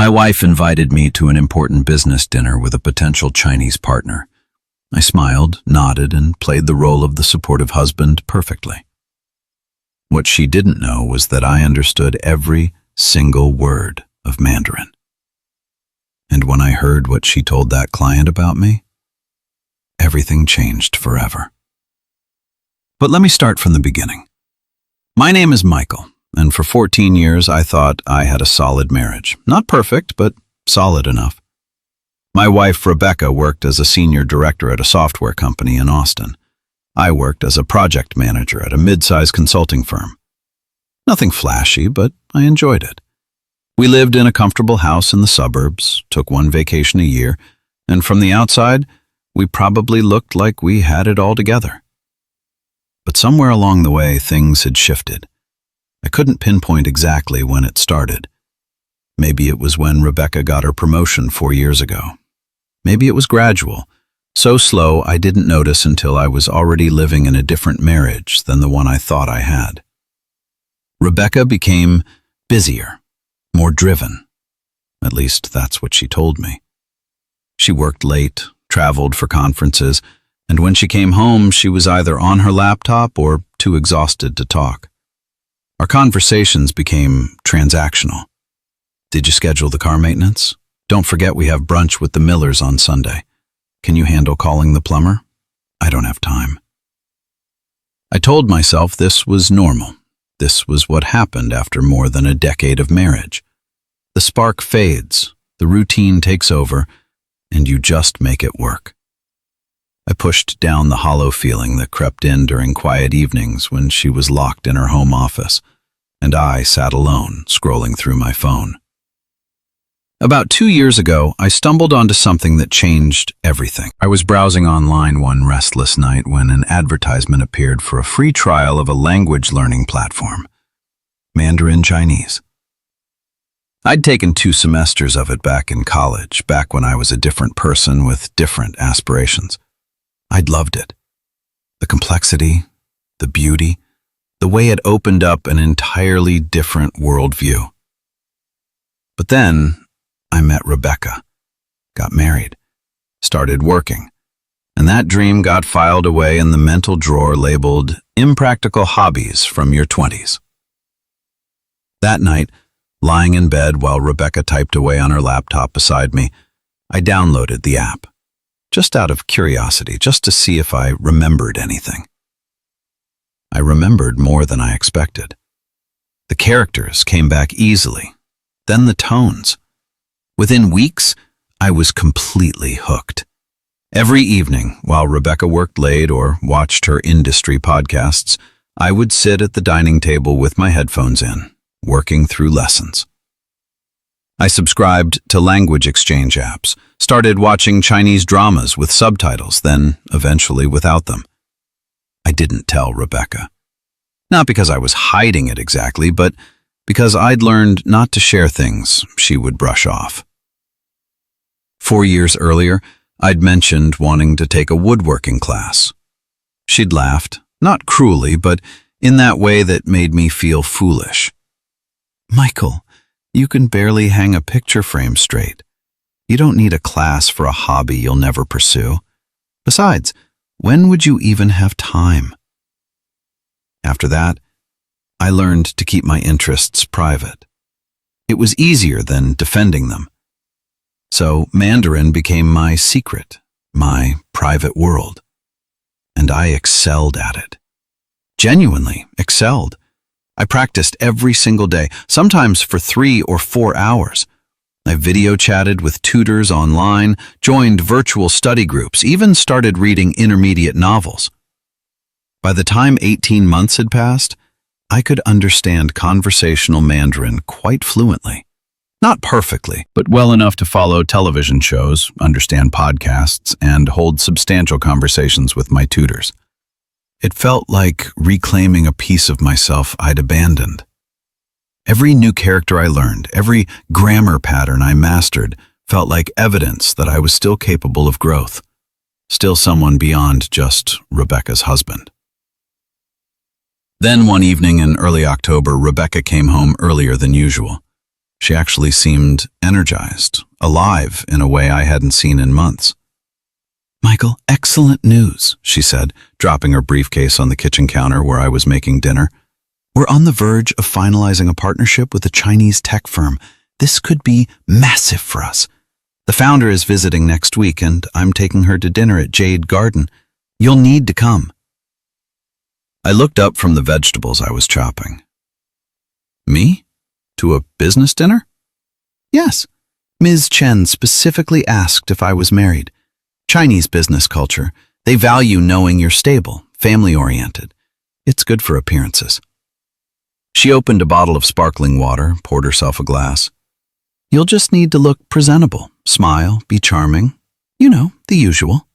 My wife invited me to an important business dinner with a potential Chinese partner. I smiled, nodded, and played the role of the supportive husband perfectly. What she didn't know was that I understood every single word of Mandarin. And when I heard what she told that client about me, everything changed forever. But let me start from the beginning. My name is Michael, and for 14 years I thought I had a solid marriage. Not perfect, but solid enough. My wife, Rebecca, worked as a senior director at a software company in Austin. I worked as a project manager at a mid-sized consulting firm. Nothing flashy, but I enjoyed it. We lived in a comfortable house in the suburbs, took one vacation a year, and from the outside, we probably looked like we had it all together. But somewhere along the way, things had shifted. I couldn't pinpoint exactly when it started. Maybe it was when Rebecca got her promotion 4 years ago. Maybe it was gradual, so slow I didn't notice until I was already living in a different marriage than the one I thought I had. Rebecca became busier, more driven. At least that's what she told me. She worked late, traveled for conferences, and when she came home, she was either on her laptop or too exhausted to talk. Our conversations became transactional. Did you schedule the car maintenance? Don't forget we have brunch with the Millers on Sunday. Can you handle calling the plumber? I don't have time. I told myself this was normal. This was what happened after more than a decade of marriage. The spark fades, the routine takes over, and you just make it work. I pushed down the hollow feeling that crept in during quiet evenings when she was locked in her home office, and I sat alone, scrolling through my phone. About 2 years ago, I stumbled onto something that changed everything. I was browsing online one restless night when an advertisement appeared for a free trial of a language learning platform, Mandarin Chinese. I'd taken 2 semesters of it back in college, back when I was a different person with different aspirations. I'd loved it. The complexity, the beauty, the way it opened up an entirely different worldview. But then, I met Rebecca, got married, started working, and that dream got filed away in the mental drawer labeled Impractical Hobbies from Your 20s. That night, lying in bed while Rebecca typed away on her laptop beside me, I downloaded the app, just out of curiosity, just to see if I remembered anything. I remembered more than I expected. The characters came back easily, then the tones. Within weeks, I was completely hooked. Every evening, while Rebecca worked late or watched her industry podcasts, I would sit at the dining table with my headphones in, working through lessons. I subscribed to language exchange apps, started watching Chinese dramas with subtitles, then eventually without them. I didn't tell Rebecca. Not because I was hiding it exactly, but because I'd learned not to share things she would brush off. 4 years earlier, I'd mentioned wanting to take a woodworking class. She'd laughed, not cruelly, but in that way that made me feel foolish. Michael, you can barely hang a picture frame straight. You don't need a class for a hobby you'll never pursue. Besides, when would you even have time? After that, I learned to keep my interests private. It was easier than defending them. So Mandarin became my secret, my private world. And I excelled at it. Genuinely excelled. I practiced every single day, sometimes for 3 or 4 hours. I video chatted with tutors online, joined virtual study groups, even started reading intermediate novels. By the time 18 months had passed, I could understand conversational Mandarin quite fluently. Not perfectly, but well enough to follow television shows, understand podcasts, and hold substantial conversations with my tutors. It felt like reclaiming a piece of myself I'd abandoned. Every new character I learned, every grammar pattern I mastered, felt like evidence that I was still capable of growth, still someone beyond just Rebecca's husband. Then one evening in early October, Rebecca came home earlier than usual. She actually seemed energized, alive in a way I hadn't seen in months. "Michael, excellent news," she said, dropping her briefcase on the kitchen counter where I was making dinner. "We're on the verge of finalizing a partnership with a Chinese tech firm. This could be massive for us. The founder is visiting next week, and I'm taking her to dinner at Jade Garden. You'll need to come." I looked up from the vegetables I was chopping. "Me? To a business dinner?" "Yes. Ms. Chen specifically asked if I was married. Chinese business culture. They value knowing you're stable, family-oriented. It's good for appearances." She opened a bottle of sparkling water, poured herself a glass. "You'll just need to look presentable, smile, be charming. You know, the usual."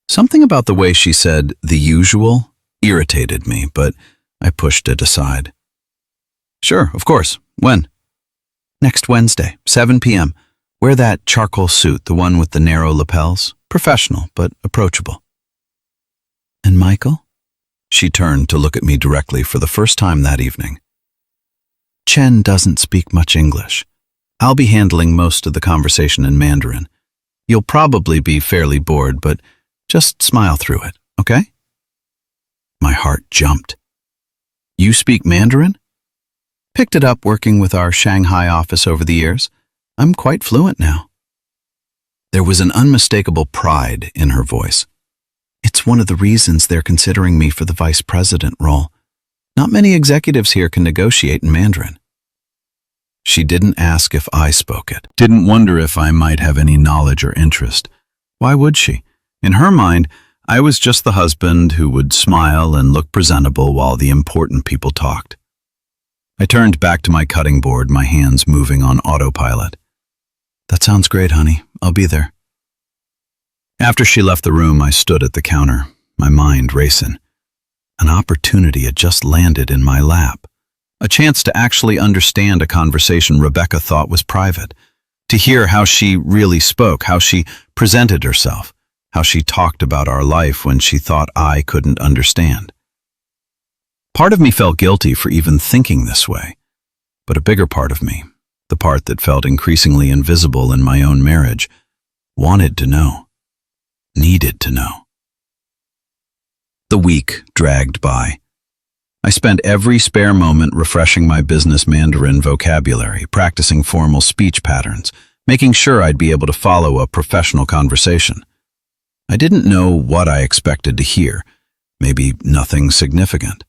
Something about the way she said "the usual" irritated me, but I pushed it aside. "Sure, of course. When?" "Next Wednesday, 7 p.m. Wear that charcoal suit, the one with the narrow lapels. Professional, but approachable." "And Michael?" She turned to look at me directly for the first time that evening. "Chen doesn't speak much English. I'll be handling most of the conversation in Mandarin. You'll probably be fairly bored, but just smile through it, okay?" My heart jumped. "You speak Mandarin?" "Picked it up working with our Shanghai office over the years. I'm quite fluent now." There was an unmistakable pride in her voice. "It's one of the reasons they're considering me for the vice president role. Not many executives here can negotiate in Mandarin." She didn't ask if I spoke it, didn't wonder if I might have any knowledge or interest. Why would she? In her mind, I was just the husband who would smile and look presentable while the important people talked. I turned back to my cutting board, my hands moving on autopilot. "That sounds great, honey. I'll be there." After she left the room, I stood at the counter, my mind racing. An opportunity had just landed in my lap. A chance to actually understand a conversation Rebecca thought was private. To hear how she really spoke, how she presented herself, how she talked about our life when she thought I couldn't understand. Part of me felt guilty for even thinking this way, but a bigger part of me, the part that felt increasingly invisible in my own marriage, wanted to know, needed to know. The week dragged by. I spent every spare moment refreshing my business Mandarin vocabulary, practicing formal speech patterns, making sure I'd be able to follow a professional conversation. I didn't know what I expected to hear, maybe nothing significant.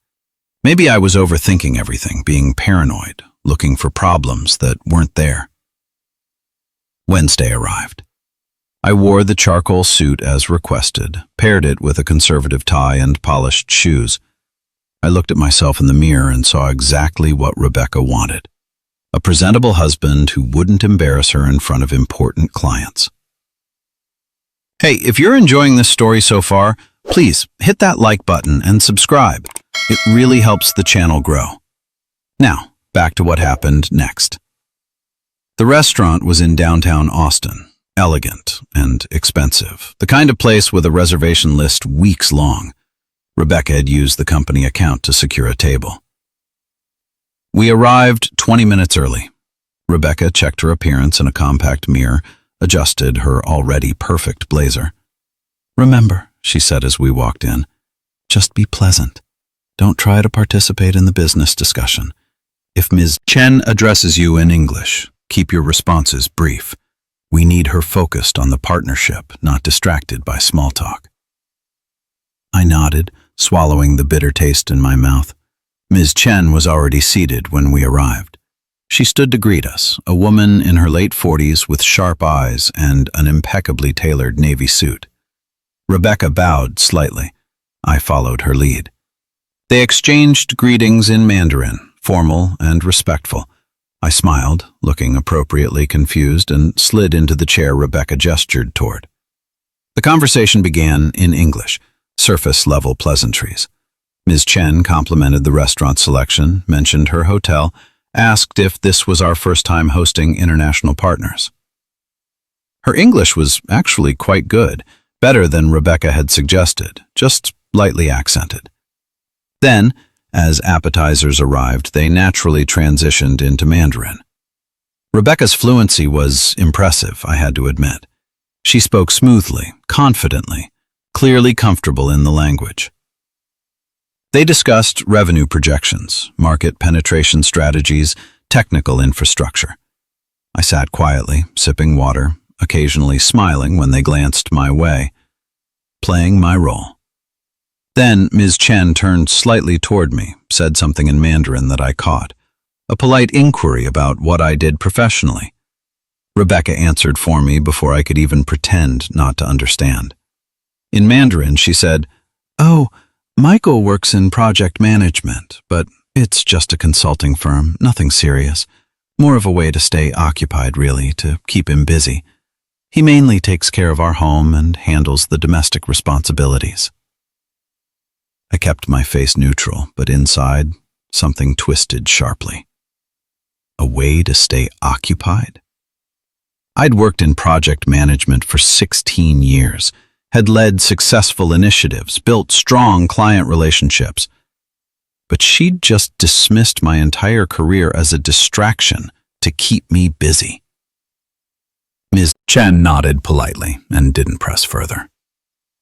Maybe I was overthinking everything, being paranoid, looking for problems that weren't there. Wednesday arrived. I wore the charcoal suit as requested, paired it with a conservative tie and polished shoes. I looked at myself in the mirror and saw exactly what Rebecca wanted. A presentable husband who wouldn't embarrass her in front of important clients. Hey, if you're enjoying this story so far, please hit that like button and subscribe. It really helps the channel grow. Now, back to what happened next. The restaurant was in downtown Austin, elegant and expensive, the kind of place with a reservation list weeks long. Rebecca had used the company account to secure a table. We arrived 20 minutes early. Rebecca checked her appearance in a compact mirror, adjusted her already perfect blazer. "Remember," she said as we walked in, "just be pleasant. Don't try to participate in the business discussion. If Ms. Chen addresses you in English, keep your responses brief. We need her focused on the partnership, not distracted by small talk." I nodded, swallowing the bitter taste in my mouth. Ms. Chen was already seated when we arrived. She stood to greet us, a woman in her late 40s with sharp eyes and an impeccably tailored navy suit. Rebecca bowed slightly. I followed her lead. They exchanged greetings in Mandarin, formal and respectful. I smiled, looking appropriately confused, and slid into the chair Rebecca gestured toward. The conversation began in English, surface-level pleasantries. Ms. Chen complimented the restaurant selection, mentioned her hotel, asked if this was our first time hosting international partners. Her English was actually quite good, better than Rebecca had suggested, just lightly accented. Then, As appetizers arrived, they naturally transitioned into Mandarin. Rebecca's fluency was impressive, I had to admit. She spoke smoothly, confidently, clearly comfortable in the language. They discussed revenue projections, market penetration strategies, technical infrastructure. I sat quietly, sipping water, occasionally smiling when they glanced my way, playing my role. Then Ms. Chen turned slightly toward me, said something in Mandarin that I caught, a polite inquiry about what I did professionally. Rebecca answered for me before I could even pretend not to understand. In Mandarin, she said, "Oh, Michael works in project management, but it's just a consulting firm, nothing serious. More of a way to stay occupied, really, to keep him busy. He mainly takes care of our home and handles the domestic responsibilities." I kept my face neutral, but inside, something twisted sharply. A way to stay occupied? I'd worked in project management for 16 years, had led successful initiatives, built strong client relationships. But she'd just dismissed my entire career as a distraction to keep me busy. Ms. Chen nodded politely and didn't press further.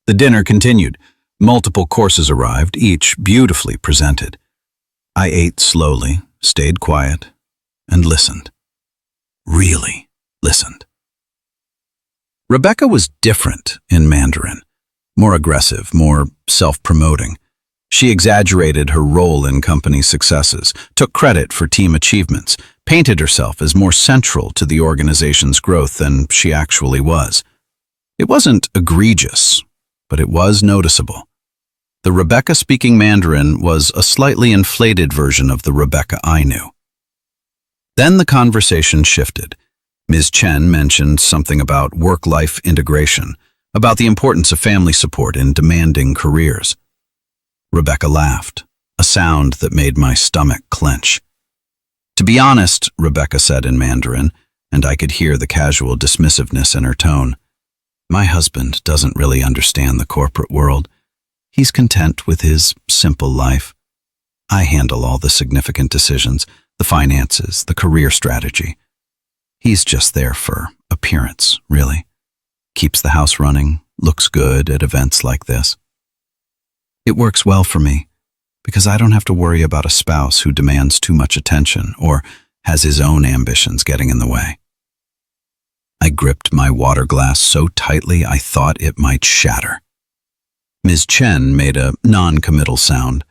The dinner continued. Multiple courses arrived, each beautifully presented. I ate slowly, stayed quiet, and listened. Really listened. Rebecca was different in Mandarin, more aggressive, more self-promoting. She exaggerated her role in company successes, took credit for team achievements, painted herself as more central to the organization's growth than she actually was. It wasn't egregious, but it was noticeable. The Rebecca speaking Mandarin was a slightly inflated version of the Rebecca I knew. Then the conversation shifted. Ms. Chen mentioned something about work-life integration, about the importance of family support in demanding careers. Rebecca laughed, a sound that made my stomach clench. "To be honest," Rebecca said in Mandarin, and I could hear the casual dismissiveness in her tone, "my husband doesn't really understand the corporate world. He's content with his simple life. I handle all the significant decisions, the finances, the career strategy. He's just there for appearance, really. Keeps the house running, looks good at events like this. It works well for me, because I don't have to worry about a spouse who demands too much attention or has his own ambitions getting in the way." I gripped my water glass so tightly I thought it might shatter. Ms. Chen made a non-committal sound.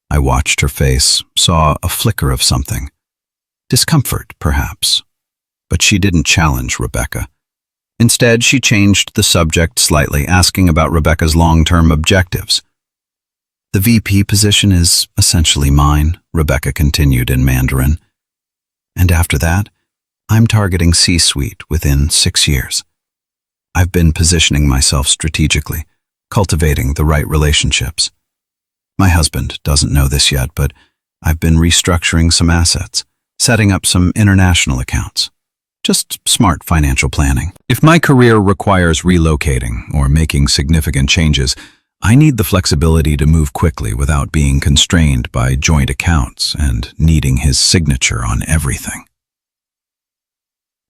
I watched her face, saw a flicker of something. Discomfort, perhaps. But she didn't challenge Rebecca. Instead, she changed the subject slightly, asking about Rebecca's long-term objectives. "The VP position is essentially mine," Rebecca continued in Mandarin. "And after that, I'm targeting C-suite within 6 years. I've been positioning myself strategically, cultivating the right relationships. My husband doesn't know this yet, but I've been restructuring some assets, setting up some international accounts. Just smart financial planning. If my career requires relocating or making significant changes, I need the flexibility to move quickly without being constrained by joint accounts and needing his signature on everything."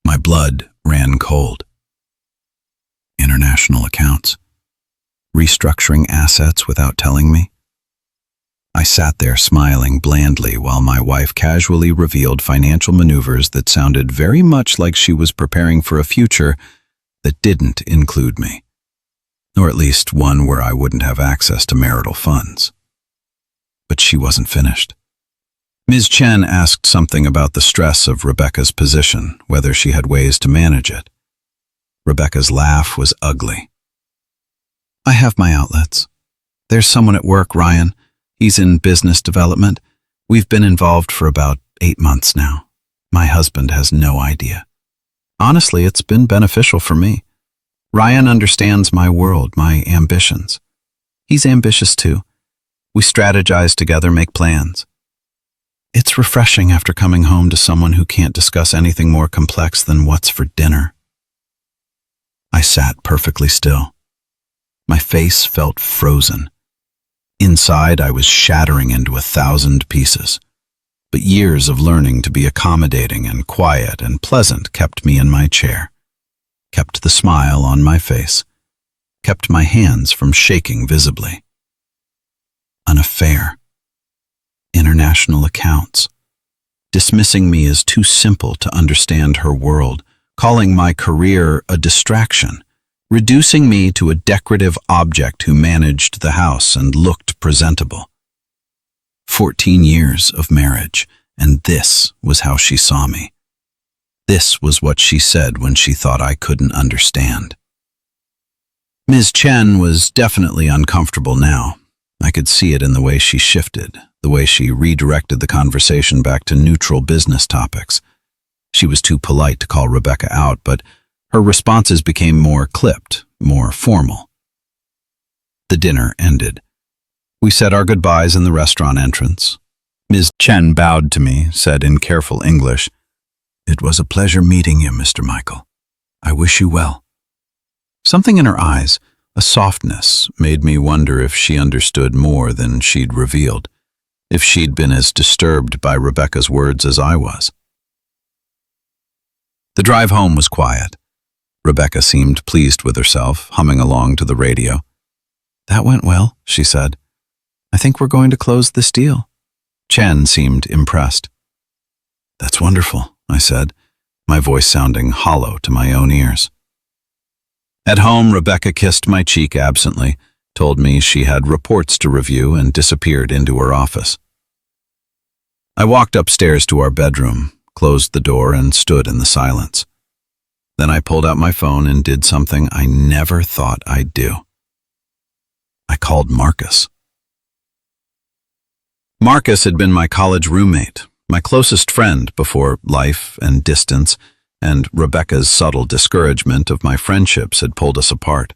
My blood ran cold. International accounts? Restructuring assets without telling me? I sat there smiling blandly while my wife casually revealed financial maneuvers that sounded very much like she was preparing for a future that didn't include me, or at least one where I wouldn't have access to marital funds. But she wasn't finished. Ms. Chen asked something about the stress of Rebecca's position, whether she had ways to manage it. Rebecca's laugh was ugly. "I have my outlets. There's someone at work, Ryan. He's in business development. We've been involved for about 8 months now. My husband has no idea. Honestly, it's been beneficial for me. Ryan understands my world, my ambitions. He's ambitious too. We strategize together, make plans. It's refreshing after coming home to someone who can't discuss anything more complex than what's for dinner." I sat perfectly still. My face felt frozen. Inside, I was shattering into 1,000 pieces. But years of learning to be accommodating and quiet and pleasant kept me in my chair, kept the smile on my face, kept my hands from shaking visibly. An affair. International accounts. Dismissing me as too simple to understand her world, calling my career a distraction, reducing me to a decorative object who managed the house and looked presentable. 14 years of marriage, and this was how she saw me. This was what she said when she thought I couldn't understand. Ms. Chen was definitely uncomfortable now. I could see it in the way she shifted, the way she redirected the conversation back to neutral business topics. She was too polite to call Rebecca out, but her responses became more clipped, more formal. The dinner ended. We said our goodbyes in the restaurant entrance. Ms. Chen bowed to me, said in careful English, "It was a pleasure meeting you, Mr. Michael. I wish you well." Something in her eyes, a softness, made me wonder if she understood more than she'd revealed, if she'd been as disturbed by Rebecca's words as I was. The drive home was quiet. Rebecca seemed pleased with herself, humming along to the radio. "That went well," she said. "I think we're going to close this deal." Chen seemed impressed. "That's wonderful," I said, my voice sounding hollow to my own ears. At home, Rebecca kissed my cheek absently, told me she had reports to review, and disappeared into her office. I walked upstairs to our bedroom, closed the door, and stood in the silence. Then I pulled out my phone and did something I never thought I'd do. I called Marcus. Marcus had been my college roommate, my closest friend before life and distance and Rebecca's subtle discouragement of my friendships had pulled us apart.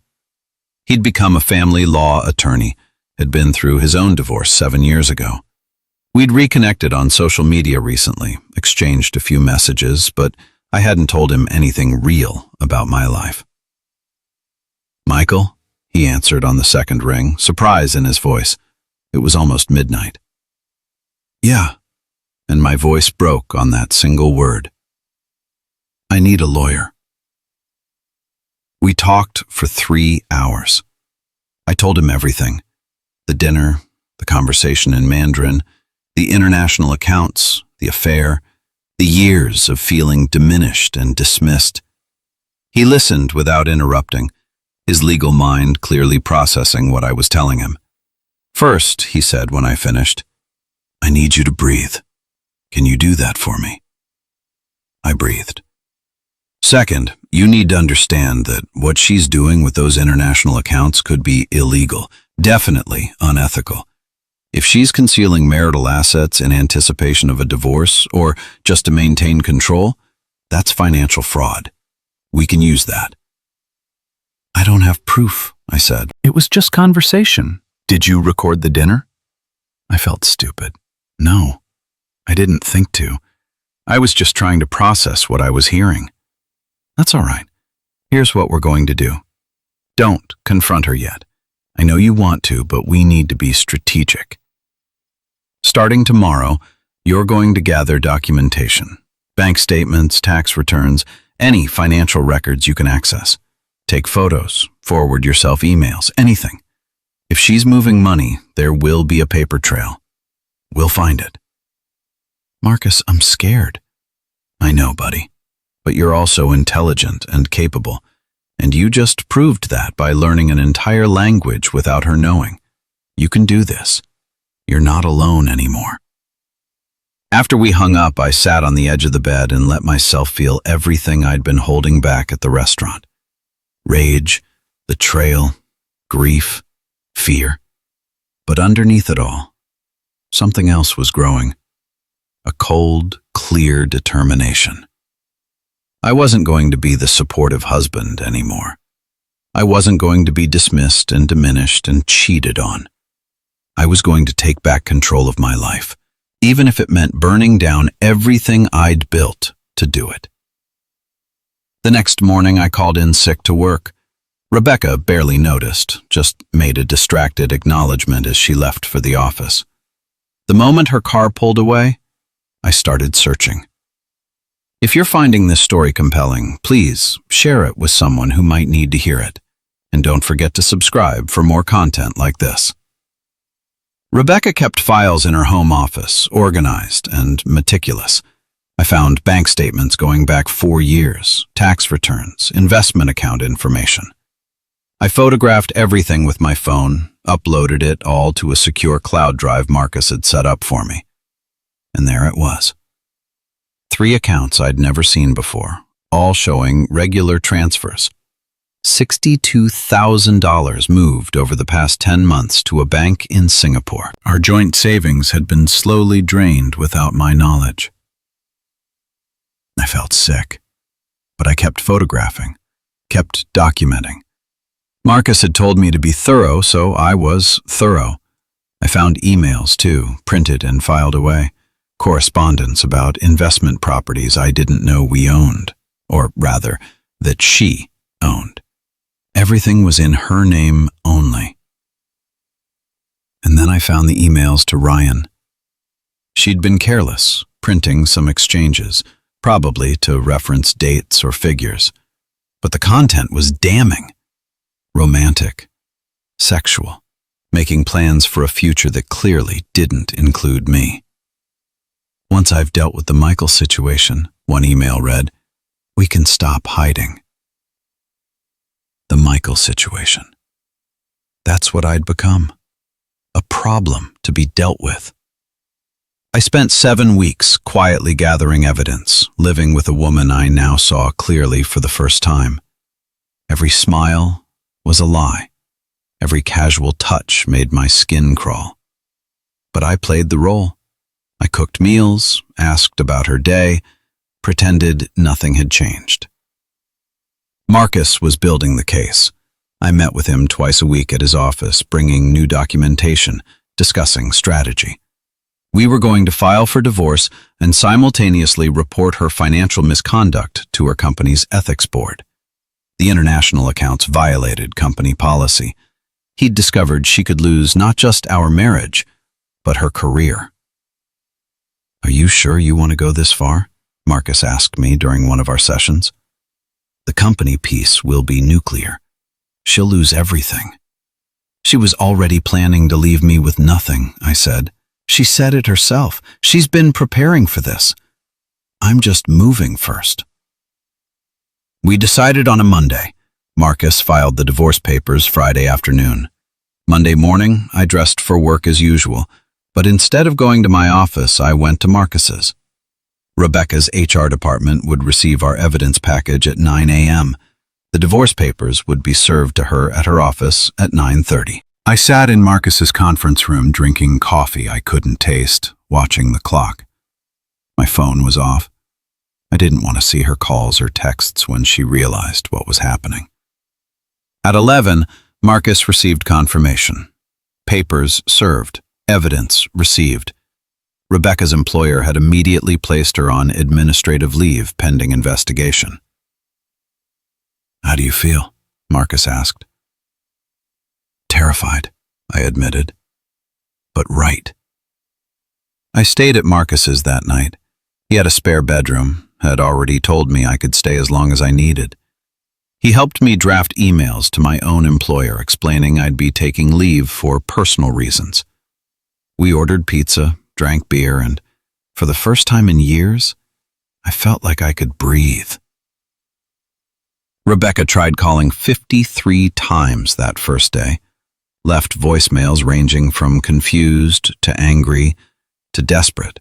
He'd become a family law attorney, had been through his own divorce 7 years ago. We'd reconnected on social media recently, exchanged a few messages, but I hadn't told him anything real about my life. "Michael?" he answered on the second ring, surprise in his voice. It was almost midnight. "Yeah," and my voice broke on that single word. "I need a lawyer." We talked for 3 hours. I told him everything. The dinner, the conversation in Mandarin, the international accounts, the affair, the years of feeling diminished and dismissed. He listened without interrupting, his legal mind clearly processing what I was telling him. "First," he said when I finished, "I need you to breathe. Can you do that for me?" I breathed. "Second, you need to understand that what she's doing with those international accounts could be illegal, definitely unethical. If she's concealing marital assets in anticipation of a divorce or just to maintain control, that's financial fraud. We can use that." "I don't have proof," I said. "It was just conversation. Did you record the dinner?" I felt stupid. No, I didn't think to. I was just trying to process what I was hearing. "That's all right. Here's what we're going to do. Don't confront her yet. I know you want to, but we need to be strategic. Starting tomorrow, you're going to gather documentation, bank statements, tax returns, any financial records you can access. Take photos, forward yourself emails, anything. If she's moving money, there will be a paper trail. We'll find it." "Marcus, I'm scared." "I know, buddy. But you're also intelligent and capable, and you just proved that by learning an entire language without her knowing. You can do this. You're not alone anymore." After we hung up, I sat on the edge of the bed and let myself feel everything I'd been holding back at the restaurant. Rage, betrayal, grief, fear. But underneath it all, something else was growing. A cold, clear determination. I wasn't going to be the supportive husband anymore. I wasn't going to be dismissed and diminished and cheated on. I was going to take back control of my life, even if it meant burning down everything I'd built to do it. The next morning, I called in sick to work. Rebecca barely noticed, just made a distracted acknowledgement as she left for the office. The moment her car pulled away, I started searching. If you're finding this story compelling, please share it with someone who might need to hear it. And don't forget to subscribe for more content like this. Rebecca kept files in her home office, organized and meticulous. I found bank statements going back 4 years, tax returns, investment account information. I photographed everything with my phone, uploaded it all to a secure cloud drive Marcus had set up for me. And there it was. 3 accounts I'd never seen before, all showing regular transfers. $62,000 moved over the past 10 months to a bank in Singapore. Our joint savings had been slowly drained without my knowledge. I felt sick, but I kept photographing, kept documenting. Marcus had told me to be thorough, so I was thorough. I found emails, too, printed and filed away, correspondence about investment properties I didn't know we owned, or rather, that she owned. Everything was in her name only. And then I found the emails to Ryan. She'd been careless, printing some exchanges, probably to reference dates or figures. But the content was damning. Romantic, sexual, making plans for a future that clearly didn't include me. Once I've dealt with the Michael situation, one email read, "We can stop hiding." The Michael situation. That's what I'd become. A problem to be dealt with. I spent 7 weeks quietly gathering evidence, living with a woman I now saw clearly for the first time. Every smile was a lie. Every casual touch made my skin crawl. But I played the role. I cooked meals, asked about her day, pretended nothing had changed. Marcus was building the case. I met with him twice a week at his office, bringing new documentation, discussing strategy. We were going to file for divorce and simultaneously report her financial misconduct to her company's ethics board. The international accounts violated company policy. He'd discovered she could lose not just our marriage, but her career. "Are you sure you want to go this far?" Marcus asked me during one of our sessions. "The company piece will be nuclear. She'll lose everything." "She was already planning to leave me with nothing," I said. "She said it herself. She's been preparing for this. I'm just moving first." We decided on a Monday. Marcus filed the divorce papers Friday afternoon. Monday morning, I dressed for work as usual, but instead of going to my office, I went to Marcus's. Rebecca's HR department would receive our evidence package at 9 a.m. The divorce papers would be served to her at her office at 9:30. I sat in Marcus's conference room drinking coffee I couldn't taste, watching the clock. My phone was off. I didn't want to see her calls or texts when she realized what was happening. At 11, Marcus received confirmation. Papers served, evidence received. Rebecca's employer had immediately placed her on administrative leave pending investigation. "How do you feel?" Marcus asked. "Terrified," I admitted. "But right." I stayed at Marcus's that night. He had a spare bedroom, had already told me I could stay as long as I needed. He helped me draft emails to my own employer explaining I'd be taking leave for personal reasons. We ordered pizza, drank beer, and for the first time in years, I felt like I could breathe. Rebecca tried calling 53 times that first day, left voicemails ranging from confused to angry to desperate.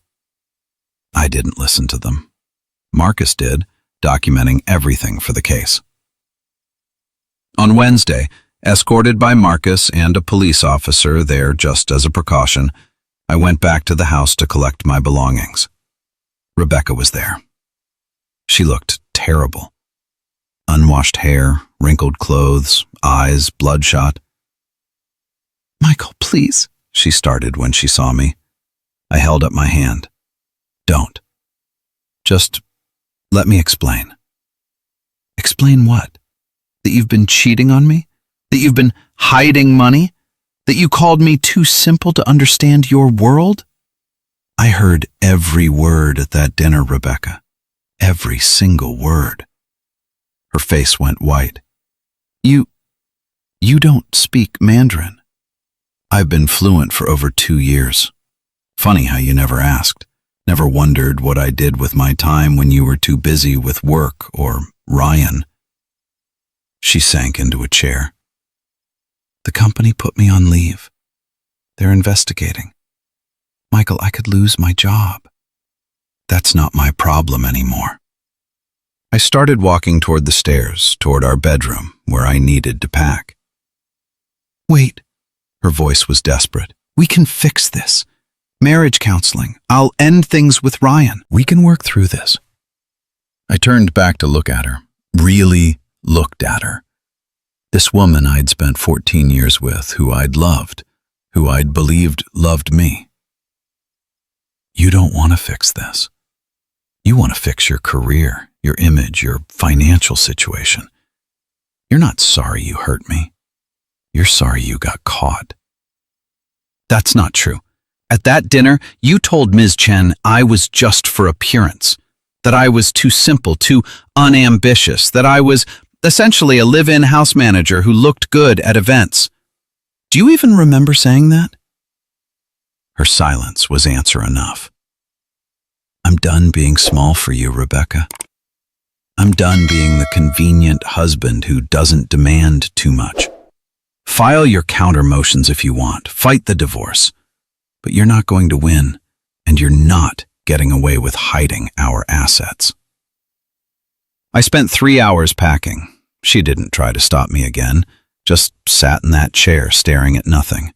I didn't listen to them. Marcus did, documenting everything for the case. On Wednesday, escorted by Marcus and a police officer there just as a precaution, I went back to the house to collect my belongings. Rebecca was there. She looked terrible. Unwashed hair, wrinkled clothes, eyes bloodshot. "Michael, please," she started when she saw me. I held up my hand. "Don't. Just let me explain." "Explain what?" That you've been cheating on me? That you've been hiding money? That you called me too simple to understand your world? I heard every word at that dinner, Rebecca. Every single word. Her face went white. You don't speak Mandarin. I've been fluent for over 2 years. Funny how you never asked. Never wondered what I did with my time when you were too busy with work or Ryan. She sank into a chair. The company put me on leave. They're investigating. Michael, I could lose my job. That's not my problem anymore. I started walking toward the stairs, toward our bedroom, where I needed to pack. Wait, her voice was desperate. We can fix this. Marriage counseling. I'll end things with Ryan. We can work through this. I turned back to look at her. Really looked at her. This woman I'd spent 14 years with, who I'd loved, who I'd believed loved me. You don't want to fix this. You want to fix your career, your image, your financial situation. You're not sorry you hurt me. You're sorry you got caught. That's not true. At that dinner, you told Ms. Chen I was just for appearance, that I was too simple, too unambitious, that I was essentially a live-in house manager who looked good at events. Do you even remember saying that? Her silence was answer enough. I'm done being small for you, Rebecca. I'm done being the convenient husband who doesn't demand too much. File your counter motions if you want. Fight the divorce. But you're not going to win, and you're not getting away with hiding our assets. I spent 3 hours packing. She didn't try to stop me again, just sat in that chair staring at nothing.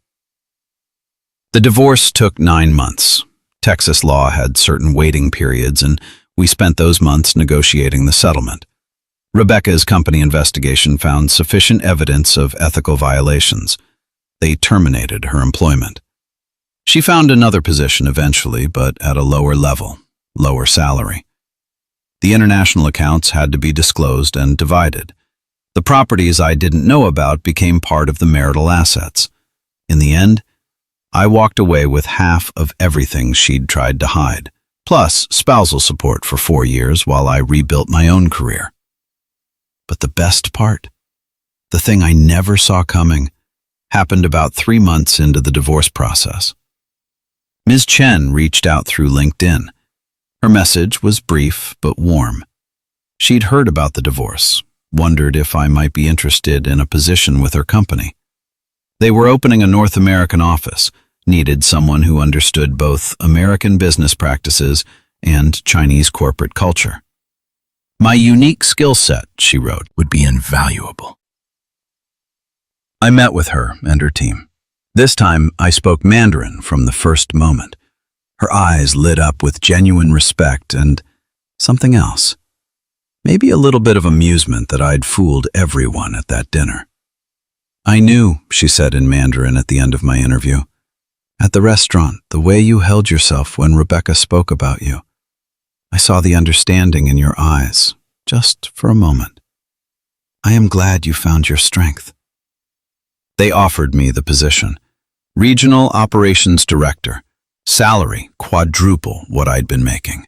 The divorce took 9 months. Texas law had certain waiting periods, and we spent those months negotiating the settlement. Rebecca's company investigation found sufficient evidence of ethical violations. They terminated her employment. She found another position eventually, but at a lower level, lower salary. The international accounts had to be disclosed and divided. The properties I didn't know about became part of the marital assets. In the end, I walked away with half of everything she'd tried to hide, plus spousal support for 4 years while I rebuilt my own career. But the best part, the thing I never saw coming, happened about 3 months into the divorce process. Ms. Chen reached out through LinkedIn. Her message was brief but warm. She'd heard about the divorce, wondered if I might be interested in a position with her company. They were opening a North American office, needed someone who understood both American business practices and Chinese corporate culture. My unique skill set, she wrote, would be invaluable. I met with her and her team. This time, I spoke Mandarin from the first moment. Her eyes lit up with genuine respect and something else. Maybe a little bit of amusement that I'd fooled everyone at that dinner. I knew, she said in Mandarin at the end of my interview. At the restaurant, the way you held yourself when Rebecca spoke about you. I saw the understanding in your eyes, just for a moment. I am glad you found your strength. They offered me the position. Regional Operations Director, salary quadruple what I'd been making.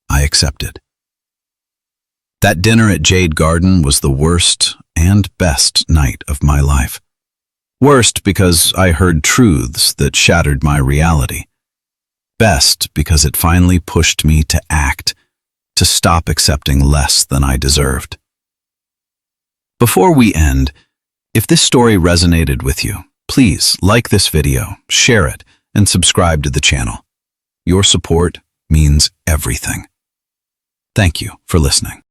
I accepted. That dinner at Jade Garden was the worst and best night of my life. Worst because I heard truths that shattered my reality. Best because it finally pushed me to act, to stop accepting less than I deserved. Before we end, if this story resonated with you, please like this video, share it, and subscribe to the channel. Your support means everything. Thank you for listening.